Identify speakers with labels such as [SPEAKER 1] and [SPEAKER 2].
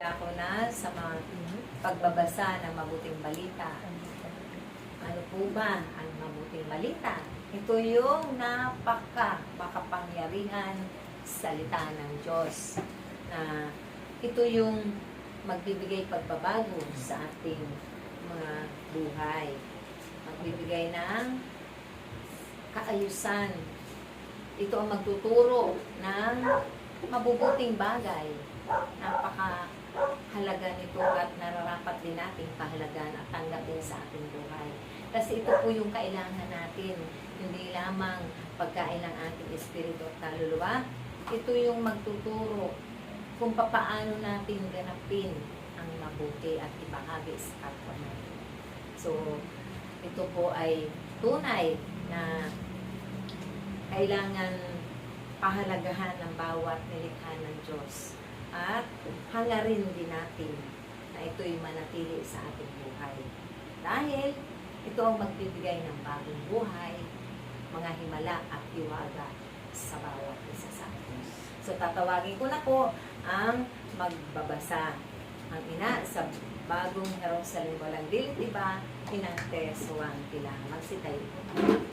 [SPEAKER 1] Ako na sa mga pagbabasa ng mabuting balita. Ano po ba ang mabuting balita? Ito yung makapangyarihan salita ng Diyos. Na ito yung magbibigay pagbabago sa ating mga buhay. Magbibigay ng kaayusan. Ito ang magtuturo ng mabubuting bagay. Napakahalaga nito at nararapat din natin kahalagan at tanggapin sa ating buhay. Kasi ito po yung kailangan natin. Hindi lamang pagkain ng ating espiritu at kaluluwa. Ito yung magtuturo kung paano natin ganapin ang mabuti at ibahagi sa kapwa natin. So, ito po ay tunay na kailangan pahalagahan ng bawat nilikha ng Diyos. At hangarin din natin na ito'y manatili sa ating buhay. Dahil ito ang magbibigay ng bagong buhay, mga himala at iwaga sa bawat isa sa atin. So tatawagin ko na po ang magbabasa. Ang ina sa bagong Jerusalem, walang dilit iba, Inang Tereswang Pilar. Magsitayo po.